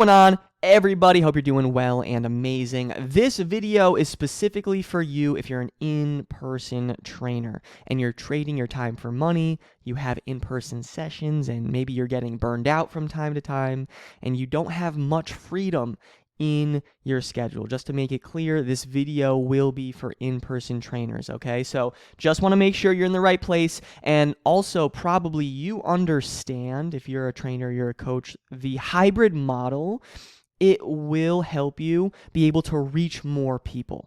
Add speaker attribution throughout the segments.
Speaker 1: Going on, everybody? Hope you're doing well and amazing. This video is specifically for you if you're an in-person trainer and you're trading your time for money. You have in-person sessions and maybe you're getting burned out from time to time and you don't have much freedom in your schedule. Just to make it clear, this video will be for in-person trainers, okay? So just want to make sure you're in the right place, and also probably you understand, if you're a trainer, you're a coach, the hybrid model. It will help you be able to reach more people,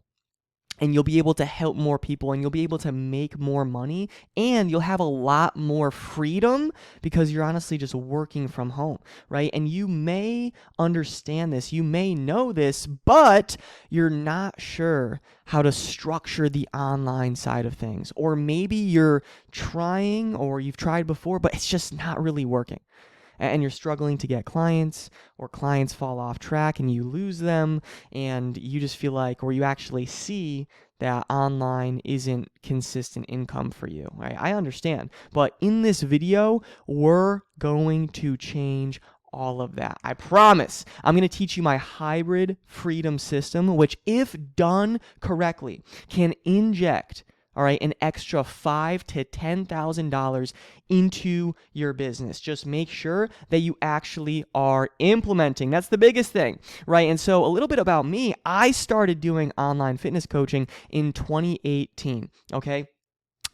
Speaker 1: and you'll be able to help more people, and you'll be able to make more money, and you'll have a lot more freedom because you're honestly just working from home, right? And you may understand this, you may know this, but you're not sure how to structure the online side of things. Or maybe you're trying, or you've tried before, but it's just not really working. And you're struggling to get clients, or clients fall off track and you lose them, and you just feel like, or you actually see that online isn't consistent income for you, right? I understand, but in this video, we're going to change all of that. I promise. I'm going to teach you my hybrid freedom system, which, if done correctly, can inject an extra $5,000 to $10,000 into your business. Just make sure that you actually are implementing. That's the biggest thing, right? And so a little bit about me, I started doing online fitness coaching in 2018, okay?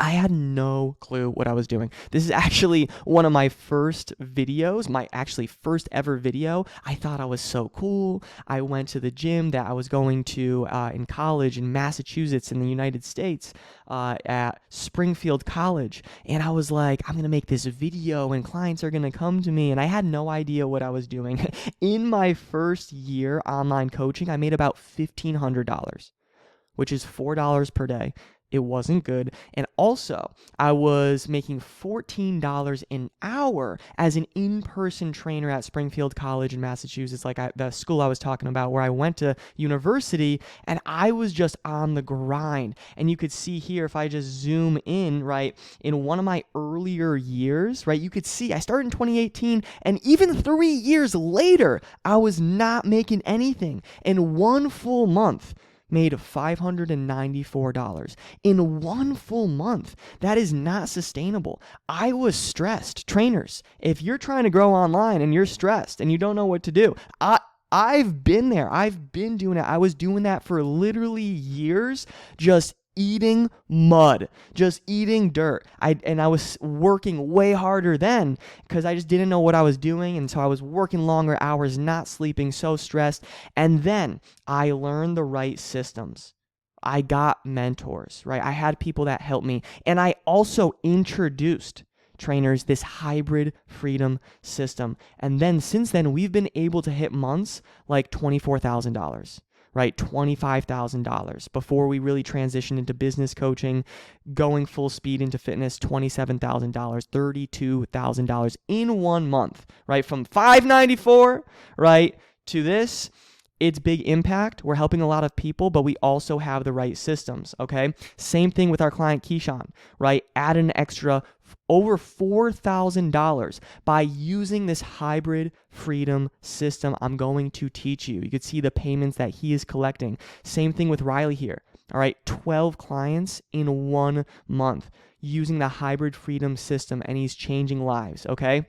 Speaker 1: I had no clue what I was doing. This is actually one of my first videos, my actually first ever video. I thought I was so cool. I went to the gym that I was going to in college in Massachusetts in the United States at Springfield College. And I was like, I'm going to make this video and clients are going to come to me. And I had no idea what I was doing. In my first year online coaching, I made about $1,500, which is $4 per day. It wasn't good. And also, I was making $14 an hour as an in-person trainer at Springfield College in Massachusetts, like the school I was talking about, where I went to university, and I was just on the grind. And you could see here, if I just zoom in, right, in one of my earlier years, right, you could see I started in 2018, and even 3 years later, I was not making anything. In one full month, made $594 in one full month. That is not sustainable. I was stressed. Trainers, if you're trying to grow online and you're stressed and you don't know what to do, I've been there. I've been doing it. I was doing that for literally years, just eating mud, just eating dirt. I was working way harder then because I just didn't know what I was doing. And so I was working longer hours, not sleeping, so stressed. And then I learned the right systems. I got mentors, right? I had people that helped me. And I also introduced trainers this hybrid freedom system. And then since then, we've been able to hit months like $24,000. Right, $25,000 before we really transitioned into business coaching, going full speed into fitness, $27,000, $32,000 in 1 month, right? From $594, right, to this. It's big impact. We're helping a lot of people, but we also have the right systems, okay? Same thing with our client Keyshawn, right? Add an extra over $4,000 by using this hybrid freedom system I'm going to teach you. You could see the payments that he is collecting. Same thing with Riley here, all right? 12 clients in 1 month using the hybrid freedom system, and he's changing lives, okay?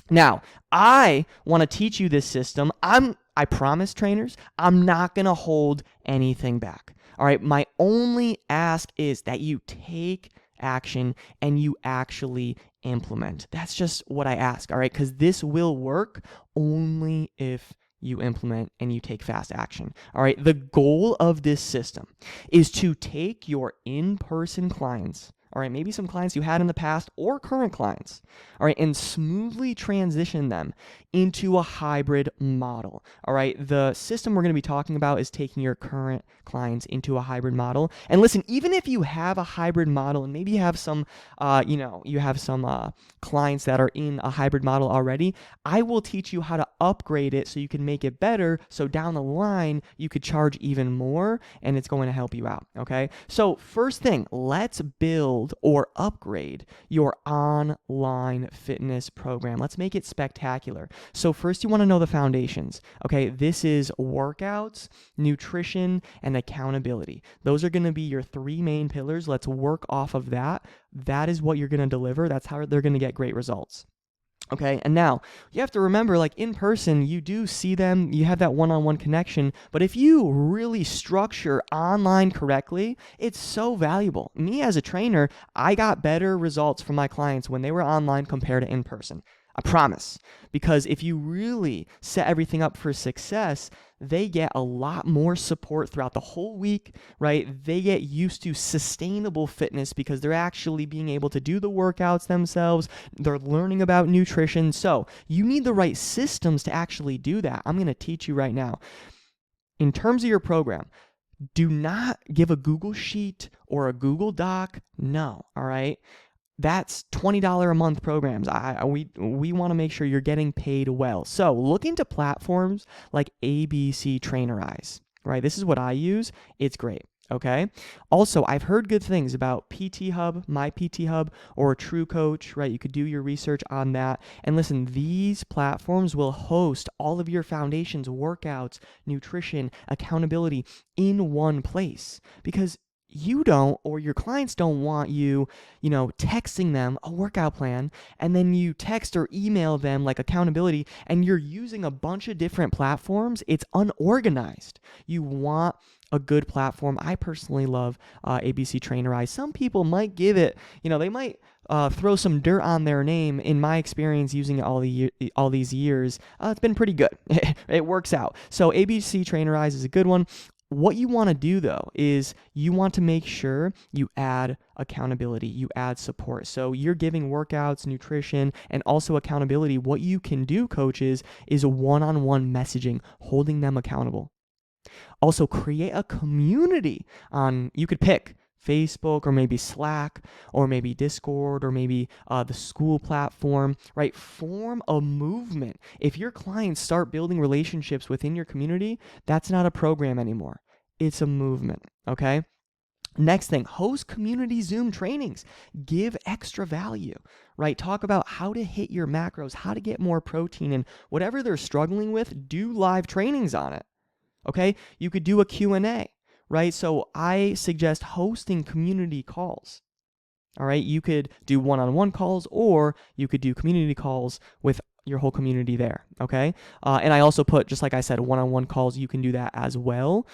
Speaker 1: Now, I want to teach you this system. I promise, trainers, I'm not going to hold anything back. All right, my only ask is that you take action and you actually implement. That's just what I ask, all right? Because this will work only if you implement and you take fast action. All right, the goal of this system is to take your in-person clients, all right, maybe some clients you had in the past or current clients, all right, and smoothly transition them into a hybrid model, all right? The system we're going to be talking about is taking your current clients into a hybrid model. And listen, even if you have a hybrid model and maybe you have some, clients that are in a hybrid model already, I will teach you how to upgrade it so you can make it better. So down the line, you could charge even more and it's going to help you out, okay? So first thing, let's build build or upgrade your online fitness program. Let's make it spectacular. So first you want to know the foundations. Okay, this is workouts, nutrition, and accountability. Those are going to be your three main pillars. Let's work off of that. That is what you're going to deliver. That's how they're going to get great results. Okay, and now you have to remember, like in person, you do see them, you have that one-on-one connection, but if you really structure online correctly, it's so valuable. Me as a trainer, I got better results from my clients when they were online compared to in person. I promise. Because if you really set everything up for success, they get a lot more support throughout the whole week, right? They get used to sustainable fitness because they're actually being able to do the workouts themselves. They're learning about nutrition. So you need the right systems to actually do that. I'm going to teach you right now. In terms of your program, do not give a Google Sheet or a Google Doc. No, all right? That's $20 a month programs. We want to make sure you're getting paid well. So look into platforms like ABC Trainerize, right? This is what I use. It's great. Okay. Also, I've heard good things about PT Hub, My PT Hub, or True Coach, right? You could do your research on that. And listen, these platforms will host all of your foundations, workouts, nutrition, accountability in one place because you don't, or your clients don't want you, texting them a workout plan, and then you text or email them like accountability, and you're using a bunch of different platforms. It's unorganized. You want a good platform. I personally love ABC Trainerize. Some people might give it, they might throw some dirt on their name. In my experience using it all these years, it's been pretty good. It works out. So ABC Trainerize is a good one. What you want to do, though, is you want to make sure you add accountability, you add support. So you're giving workouts, nutrition, and also accountability. What you can do, coaches, is one-on-one messaging, holding them accountable. Also, create a community on, you could pick Facebook or maybe Slack or maybe Discord or maybe the school platform, right? Form a movement. If your clients start building relationships within your community, that's not a program anymore. It's a movement, okay? Next thing, host community Zoom trainings. Give extra value, right? Talk about how to hit your macros, how to get more protein, and whatever they're struggling with, do live trainings on it, okay? You could do a Q&A. Right? So I suggest hosting community calls. All right? You could do one-on-one calls, or you could do community calls with your whole community there. Okay? And I also put, just like I said, one-on-one calls. You can do that as well.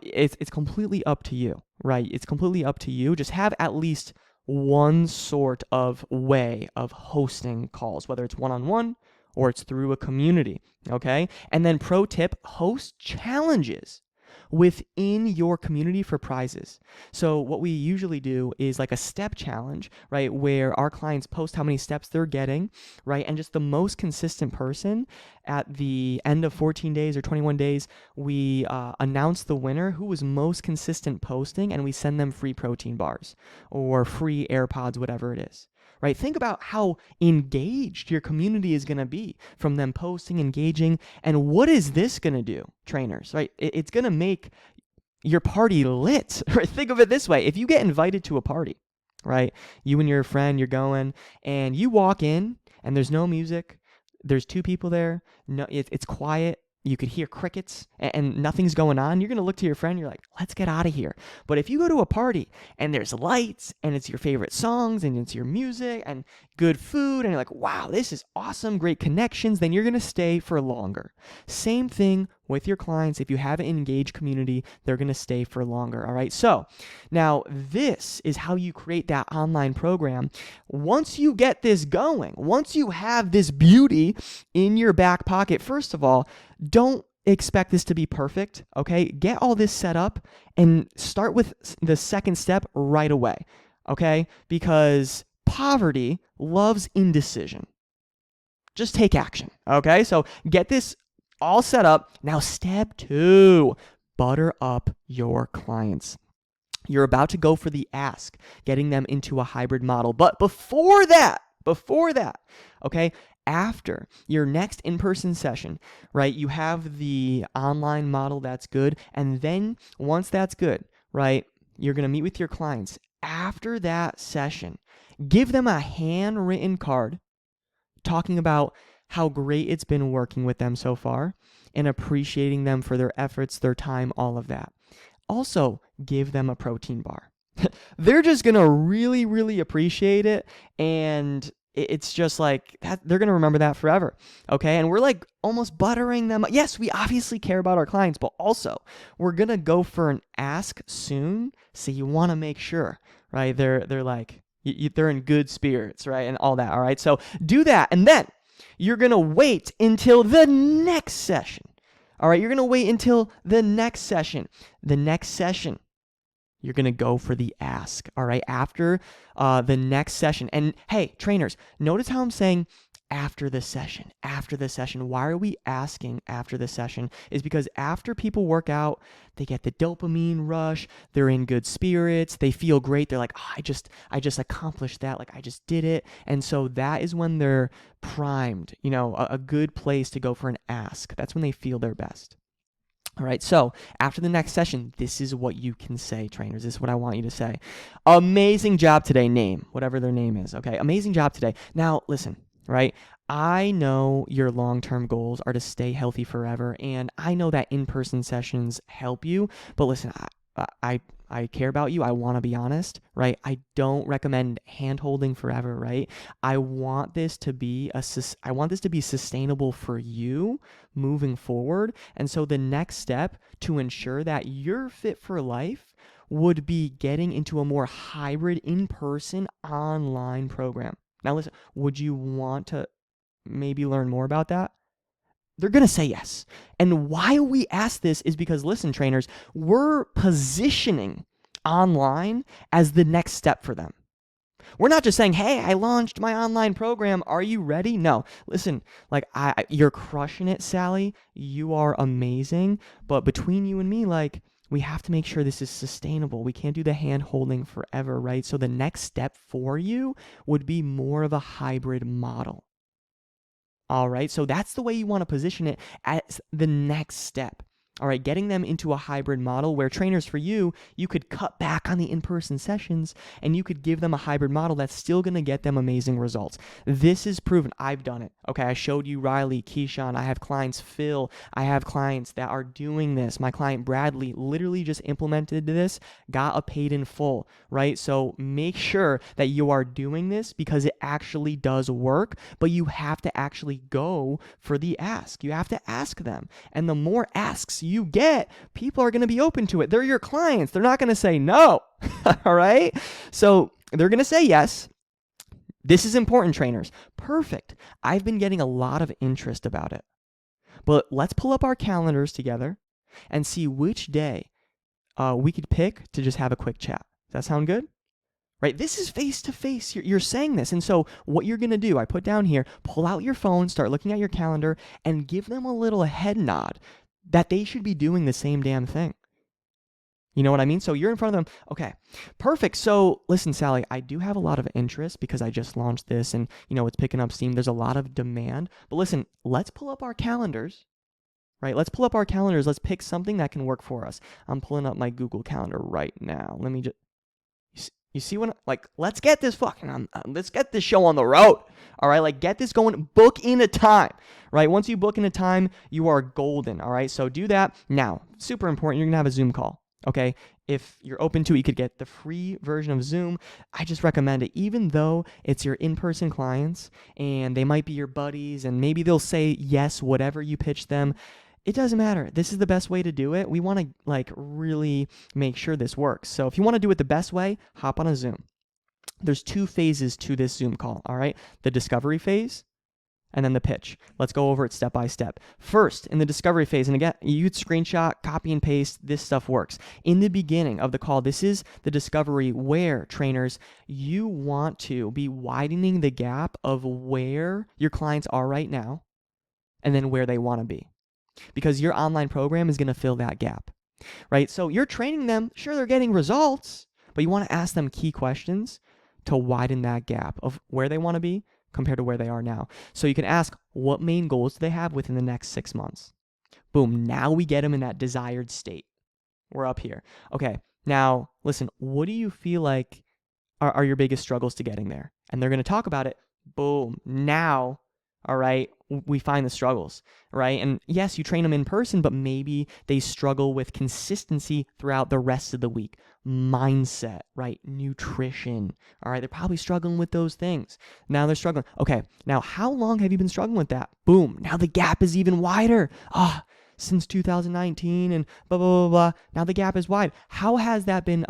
Speaker 1: It's completely up to you, right? It's completely up to you. Just have at least one sort of way of hosting calls, whether it's one-on-one or it's through a community. Okay? And then pro tip, host challenges within your community for prizes. So what we usually do is like a step challenge, right? Where our clients post how many steps they're getting, right? And just the most consistent person at the end of 14 days or 21 days, we announce the winner who was most consistent posting, and we send them free protein bars or free AirPods, whatever it is. Right? Think about how engaged your community is going to be from them posting, engaging, and what is this going to do, trainers, right? It's going to make your party lit. Right? Think of it this way. If you get invited to a party, right? You and your friend, you're going, and you walk in, and there's no music. There's two people there. No, it's quiet. You could hear crickets and nothing's going on. You're going to look to your friend. You're like, let's get out of here. But if you go to a party and there's lights and it's your favorite songs and it's your music and good food and you're like, wow, this is awesome, great connections, then you're going to stay for longer. Same thing with your clients. If you have an engaged community, they're going to stay for longer. All right. So now this is how you create that online program. Once you get this going, once you have this beauty in your back pocket, first of all, don't expect this to be perfect. Okay. Get all this set up and start with the second step right away. Okay. Because poverty loves indecision. Just take action. Okay. So get this all set up. Now, step 2, butter up your clients. You're about to go for the ask, getting them into a hybrid model. But before that, okay, after your next in-person session, right, you have the online model that's good. And then once that's good, right, you're going to meet with your clients. after that session, give them a handwritten card talking about how great it's been working with them so far and appreciating them for their efforts, their time, all of that. Also, give them a protein bar. They're just going to really, really appreciate it. And it's just like that, they're going to remember that forever. Okay. And we're like almost buttering them. Yes, we obviously care about our clients, but also we're going to go for an ask soon. So you want to make sure, right? They're like, they're in good spirits, right? And all that. All right. So do that. And then you're going to wait until the next session. All right. You're going to wait until the next session. The next session, you're going to go for the ask, all right, after the next session. And hey, trainers, notice how I'm saying after the session, after the session. Why are we asking after the session? Is because after people work out, they get the dopamine rush, they're in good spirits, they feel great. They're like, oh, I just accomplished that. Like I just did it. And so that is when they're primed, a good place to go for an ask. That's when they feel their best. All right, so after the next session, this is what you can say, trainers. This is what I want you to say. Amazing job today, name, whatever their name is, okay? Amazing job today. Now, listen, right? I know your long-term goals are to stay healthy forever, and I know that in-person sessions help you, but listen, I care about you. I want to be honest, right? I don't recommend hand-holding forever, right? I want this to be sustainable for you moving forward. And so the next step to ensure that you're fit for life would be getting into a more hybrid in-person online program. Now listen, would you want to maybe learn more about that? They're going to say yes. And why we ask this is because, listen, trainers, we're positioning online as the next step for them. We're not just saying, hey, I launched my online program. Are you ready? No. Listen, like you're crushing it, Sally. You are amazing. But between you and me, like, we have to make sure this is sustainable. We can't do the hand holding forever, right? So the next step for you would be more of a hybrid model. All right, so that's the way you want to position it as the next step. All right, getting them into a hybrid model where trainers, for you, you could cut back on the in-person sessions and you could give them a hybrid model that's still going to get them amazing results. This is proven. I've done it. Okay, I showed you Riley, Keyshawn. I have clients, Phil. I have clients that are doing this. My client, Bradley, literally just implemented this, got a paid in full, right? So make sure that you are doing this because it actually does work, but you have to actually go for the ask. You have to ask them. And the more asks you get, people are going to be open to it. They're your clients. They're not going to say no. All right? So they're going to say yes. This is important, trainers. Perfect. I've been getting a lot of interest about it. But let's pull up our calendars together and see which day we could pick to just have a quick chat. Does that sound good? Right? This is face-to-face. You're saying this. And so what you're going to do, I put down here, pull out your phone, start looking at your calendar, and give them a little head nod that they should be doing the same damn thing. You know what I mean? So you're in front of them. Okay, perfect. So listen, Sally, I do have a lot of interest because I just launched this and, it's picking up steam. There's a lot of demand. But listen, let's pull up our calendars, right? Let's pull up our calendars. Let's pick something that can work for us. I'm pulling up my Google Calendar right now. Let me just... You see what, let's get this let's get this show on the road. All right, get this going, book in a time, right? Once you book in a time, you are golden. All right, so do that. Now, super important, you're going to have a Zoom call, okay? If you're open to it, you could get the free version of Zoom. I just recommend it, even though it's your in-person clients and they might be your buddies and maybe they'll say yes, whatever you pitch them. It doesn't matter. This is the best way to do it. We want to really make sure this works. So if you want to do it the best way, hop on a Zoom. There's 2 phases to this Zoom call, all right? The discovery phase and then the pitch. Let's go over it step by step. First, in the discovery phase, and again, you could screenshot, copy and paste, this stuff works. In the beginning of the call, this is the discovery where, trainers, you want to be widening the gap of where your clients are right now and then where they want to be. Because your online program is going to fill that gap, right? So you're training them. Sure, they're getting results, but you want to ask them key questions to widen that gap of where they want to be compared to where they are now. So you can ask, what main goals do they have within the next 6 months? Boom, now we get them in that desired state. We're up here. Okay, now listen, what do you feel like are your biggest struggles to getting there? And they're going to talk about it. Boom. Now, all right, we find the struggles, right? And yes, you train them in person, but maybe they struggle with consistency throughout the rest of the week. Mindset, right? Nutrition, all right? They're probably struggling with those things. Now they're struggling. Okay, now how long have you been struggling with that? Boom. Now the gap is even wider. Since 2019 and blah, blah, blah, blah. Now the gap is wide. How has that been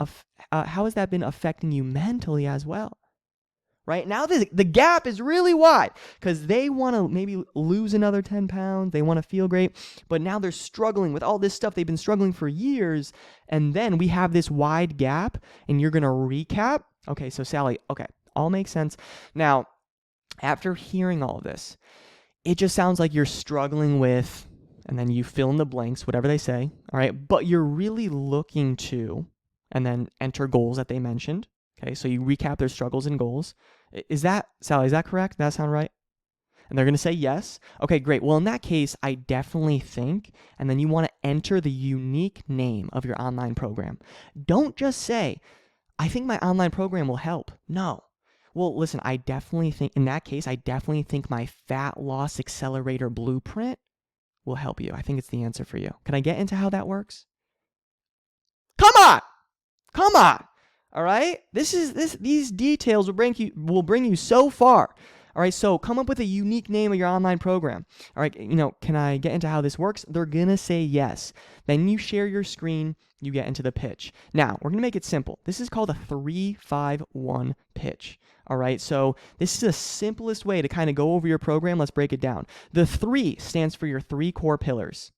Speaker 1: affecting you mentally as well? Right now, the gap is really wide because they want to maybe lose another 10 pounds. They want to feel great, but now they're struggling with all this stuff. They've been struggling for years, and then we have this wide gap, and you're going to recap. Okay, so Sally, okay, all makes sense. Now, after hearing all of this, it just sounds like you're struggling with, and then you fill in the blanks, whatever they say, all right, but you're really looking to, and then enter goals that they mentioned. Okay, so you recap their struggles and goals. Is that, Sally, is that correct? Does that sound right? And they're going to say yes. Okay, great. Well, in that case, I definitely think, and then you want to enter the unique name of your online program. Don't just say, I think my online program will help. No. Well, listen, I definitely think, in that case, I definitely think my fat loss accelerator blueprint will help you. I think it's the answer for you. Can I get into how that works? Come on! All right, these details will bring you so far. All right, so come up with a unique name of your online program. All right, can I get into how this works? They're gonna say yes. Then you share your screen, you get into the pitch. Now, we're gonna make it simple. This is called a 3-5-1 pitch. All right, so this is the simplest way to kind of go over your program. Let's break it down. The 3 stands for your 3 core pillars.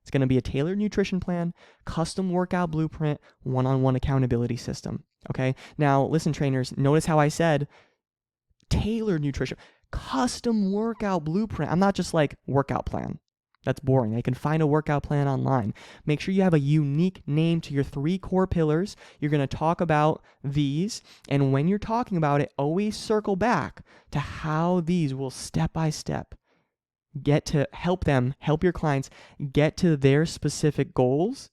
Speaker 1: It's going to be a tailored nutrition plan, custom workout blueprint, one-on-one accountability system. Okay? Now, listen, trainers, notice how I said tailored nutrition, custom workout blueprint. I'm not just like workout plan. That's boring. They can find a workout plan online. Make sure you have a unique name to your 3 core pillars. You're going to talk about these. And when you're talking about it, always circle back to how these will step by step get to help your clients get to their specific goals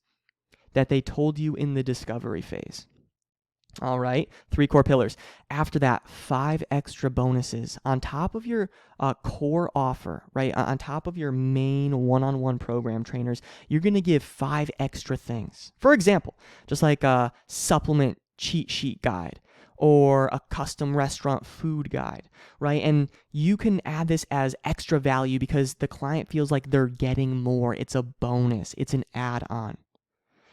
Speaker 1: that they told you in the discovery phase. All right, 3 core pillars. After that, 5 extra bonuses on top of your core offer, right? On top of your main one-on-one program, trainers, you're going to give 5 extra things. For example, just like a supplement cheat sheet guide, or a custom restaurant food guide, right? And you can add this as extra value because the client feels like they're getting more. It's a bonus. It's an add-on.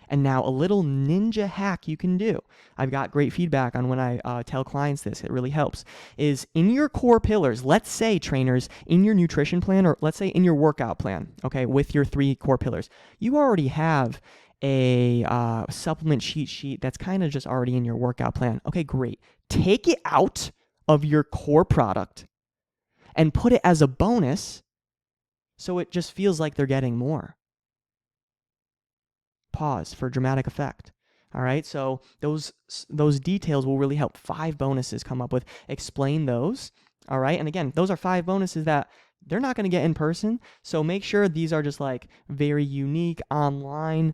Speaker 1: And now a little ninja hack you can do. I've got great feedback on when I tell clients this. It really helps. Is in your core pillars, let's say, trainers, in your nutrition plan, or let's say in your workout plan, okay, with your 3 core pillars, you already have a supplement cheat sheet that's kind of just already in your workout plan. Okay, great. Take it out of your core product and put it as a bonus so it just feels like they're getting more. Pause for dramatic effect. All right, so those details will really help. 5 bonuses come up with. Explain those. All right, and again, those are 5 bonuses that they're not going to get in person, so make sure these are just like very unique, online,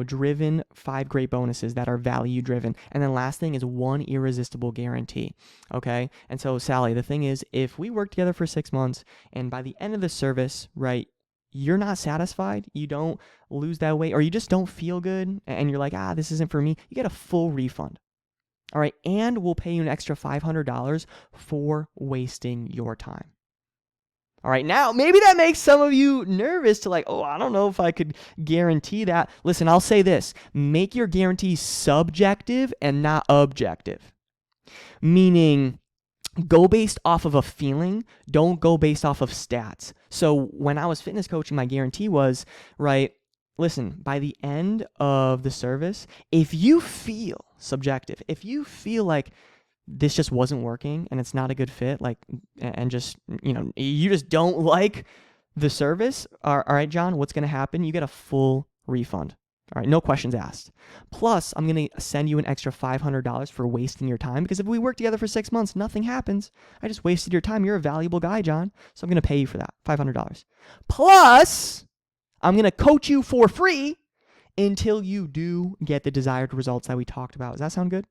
Speaker 1: driven 5 great bonuses that are value driven. And then last thing is 1 irresistible guarantee, okay? And so, Sally, the thing is, if we work together for 6 months and by the end of the service, right, you're not satisfied, you don't lose that weight, or you just don't feel good, and you're like, this isn't for me, you get a full refund. All right, and we'll pay you an extra $500 for wasting your time. All right, now maybe that makes some of you nervous to like, I don't know if I could guarantee that. Listen, I'll say this. Make your guarantee subjective and not objective. Meaning, go based off of a feeling, don't go based off of stats. So when I was fitness coaching, my guarantee was, right, listen, by the end of the service, if you feel subjective, if you feel like this just wasn't working and it's not a good fit, like, and just, you just don't like the service, all right, John, what's going to happen? You get a full refund. All right, no questions asked. Plus, I'm going to send you an extra $500 for wasting your time, because if we work together for 6 months, nothing happens. I just wasted your time. You're a valuable guy, John. So I'm going to pay you for that, $500. Plus, I'm going to coach you for free until you do get the desired results that we talked about. Does that sound good?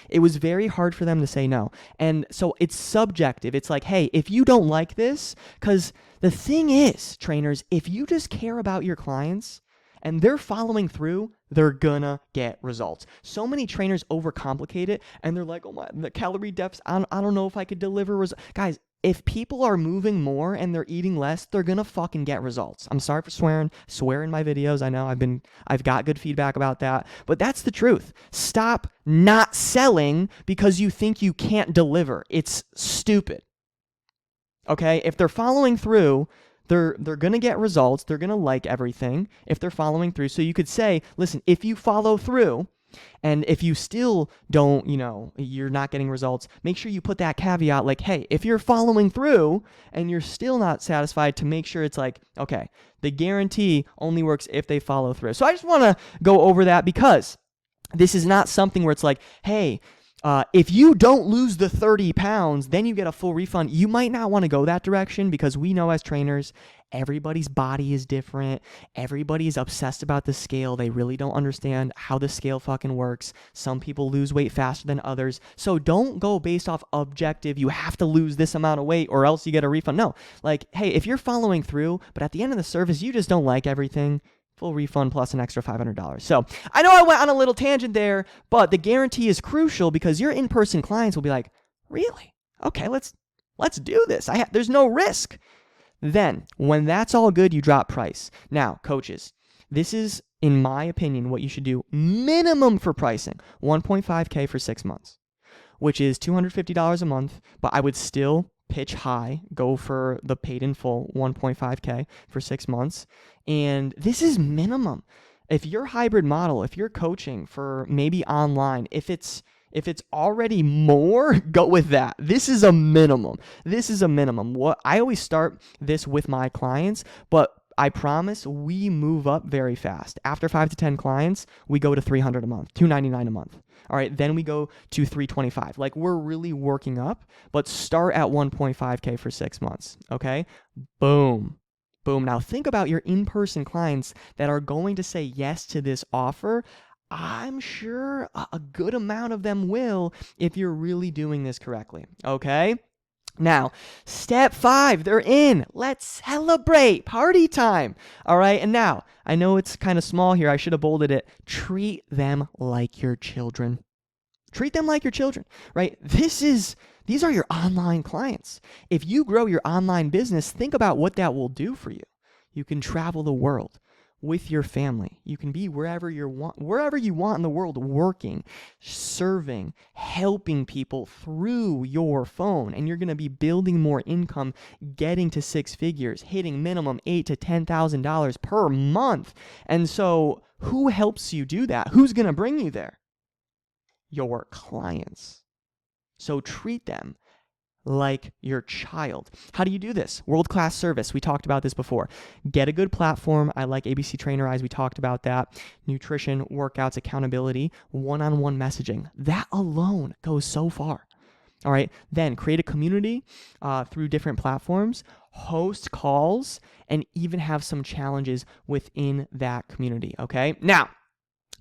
Speaker 1: It was very hard for them to say no. And so it's subjective. It's like, hey, if you don't like this, because the thing is, trainers, if you just care about your clients and they're following through, they're gonna get results. So many trainers overcomplicate it and they're like, oh my, the calorie deficit, I don't know if I could deliver results. Guys, if people are moving more and they're eating less, they're gonna fucking get results. I'm sorry for swearing. Swear in my videos. I know I've got good feedback about that, but that's the truth. Stop not selling because you think you can't deliver. It's stupid. Okay? If they're following through, they're gonna get results. They're gonna like everything if they're following through. So you could say, listen, if you follow through, and if you still don't, you're not getting results, make sure you put that caveat like, hey, if you're following through and you're still not satisfied, to make sure it's like, okay, the guarantee only works if they follow through. So I just want to go over that because this is not something where it's like, hey, if you don't lose the 30 pounds, then you get a full refund. You might not want to go that direction because we know as trainers, everybody's body is different. Everybody is obsessed about the scale. They really don't understand how the scale fucking works. Some people lose weight faster than others. So don't go based off objective. You have to lose this amount of weight or else you get a refund. No, like, hey, if you're following through, but at the end of the service, you just don't like everything, full refund plus an extra $500. So I know I went on a little tangent there, but the guarantee is crucial because your in-person clients will be like, really? Okay, let's do this. There's no risk. Then when that's all good, you drop price. Now, coaches, this is, in my opinion, what you should do minimum for pricing, 1.5K for 6 months, which is $250 a month, but I would still pitch high, go for the paid in full 1.5K for 6 months. And this is minimum. If you're hybrid model, if you're coaching for maybe online, if it's already more, go with that. This is a minimum. What I always start this with my clients, but I promise we move up very fast. After 5 to 10 clients, we go to $300 a month, $299 a month. All right, then we go to $325. Like, we're really working up, but start at 1.5K for 6 months, okay? Boom. Now think about your in-person clients that are going to say yes to this offer. I'm sure a good amount of them will if you're really doing this correctly, okay? Now, step 5, they're in. Let's celebrate. Party time. All right, and now, I know it's kind of small here. I should have bolded it. Treat them like your children. Treat them like your children, right? These are your online clients. If you grow your online business, think about what that will do for you. You can travel the world with your family. You can be wherever you want in the world, working, serving, helping people through your phone. And you're going to be building more income, getting to 6 figures, hitting minimum $8,000 to $10,000 per month. And so who helps you do that? Who's going to bring you there? Your clients. So treat them like your child. How do you do this? World-class service. We talked about this before. Get a good platform. I like ABC Trainer Eyes. We talked about that. Nutrition, workouts, accountability, one-on-one messaging. That alone goes so far. All right. Then create a community through different platforms, host calls, and even have some challenges within that community. Okay. Now,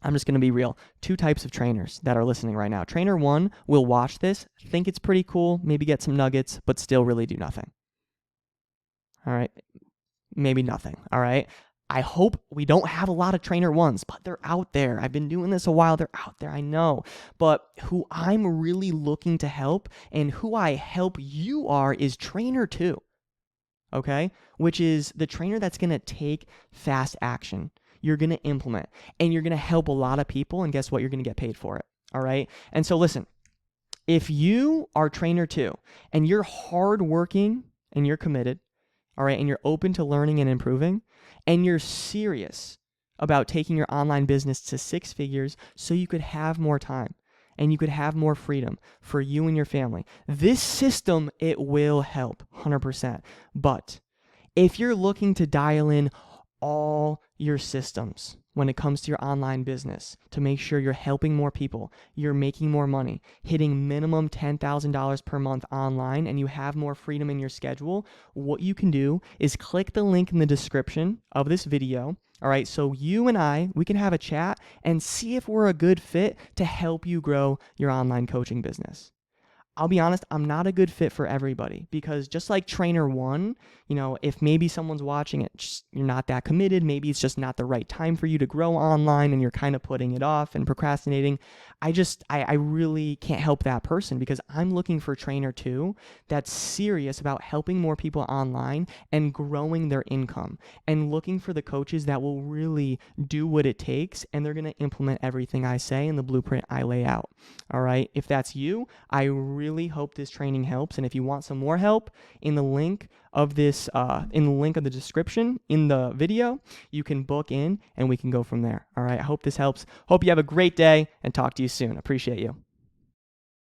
Speaker 1: I'm just going to be real. 2 types of trainers that are listening right now. Trainer 1 will watch this, think it's pretty cool, maybe get some nuggets, but still really do nothing. All right. Maybe nothing. All right. I hope we don't have a lot of trainer 1s, but they're out there. I've been doing this a while. They're out there. I know. But who I'm really looking to help and who I help you is trainer 2. Okay. Which is the trainer that's going to take fast action. You're going to implement, and you're going to help a lot of people, and guess what? You're going to get paid for it, all right? And so listen, if you are trainer 2, and you're hardworking, and you're committed, all right, and you're open to learning and improving, and you're serious about taking your online business to 6 figures so you could have more time, and you could have more freedom for you and your family, this system, it will help 100%. But if you're looking to dial in all your systems when it comes to your online business to make sure you're helping more people, you're making more money, hitting minimum $10,000 per month online, and you have more freedom in your schedule, what you can do is click the link in the description of this video. All right, so you and we can have a chat and see if we're a good fit to help you grow your online coaching business. I'll be honest, I'm not a good fit for everybody because just like trainer one, if maybe someone's watching it, you're not that committed, maybe it's just not the right time for you to grow online and you're kind of putting it off and procrastinating. I really can't help that person because I'm looking for trainer two that's serious about helping more people online and growing their income and looking for the coaches that will really do what it takes and they're going to implement everything I say in the blueprint I lay out. All right. If that's you, I really hope this training helps. And if you want some more help, in the link of this, in the link of the description in the video, you can book in and we can go from there. All right. I hope this helps. Hope you have a great day and talk to you soon. Appreciate you.